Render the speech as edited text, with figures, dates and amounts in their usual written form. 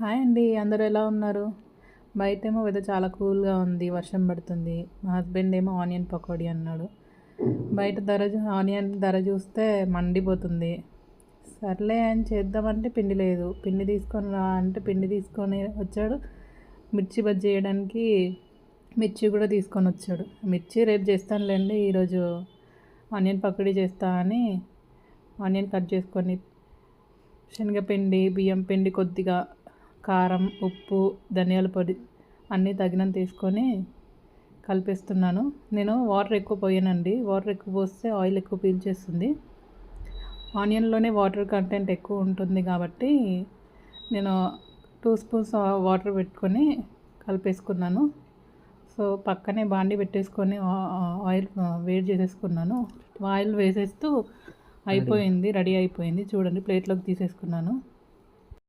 Hi అండి. అందరూ ఎలా ఉన్నారు? బయటేమో వెదర్ చాలా కూల్‌గా ఉంది. వర్షం పడుతుంది. మా హస్బెండ్ ఏమో ఆనియన్ పకోడీ అన్నాడు. బయట ఆనియన్ ధర చూస్తే మండిపోతుంది. సర్లే అని చేద్దామంటే పిండి లేదు. పిండి తీసుకొని రా అంటే పిండి తీసుకొని వచ్చాడు. మిర్చి బజ్జీ చేయడానికి మిర్చి కూడా తీసుకొని వచ్చాడు. మిర్చి రేపు చేస్తానులేండి. ఈరోజు ఆనియన్ పకోడీ చేస్తా అని ఆనియన్ కట్ చేసుకొని శనగపిండి, బియ్యం పిండి కొద్దిగా కారం, ఉప్పు, ధనియాల పొడి అన్నీ తగినంత తీసుకొని కలిపేస్తున్నాను. నేను వాటర్ ఎక్కువ పోయనండి. వాటర్ ఎక్కువ పోస్తే ఆయిల్ ఎక్కువ పీల్చేస్తుంది. ఆనియన్లోనే వాటర్ కంటెంట్ ఎక్కువ ఉంటుంది కాబట్టి నేను 2 స్పూన్స్ వాటర్ పెట్టుకొని కలిపేసుకున్నాను. సో పక్కనే బాండి పెట్టేసుకొని ఆయిల్ వేడి చేసేసుకున్నాను. ఆయిల్ వేసేస్తూ అయిపోయింది, రెడీ అయిపోయింది. చూడండి ప్లేట్లోకి తీసేసుకున్నాను.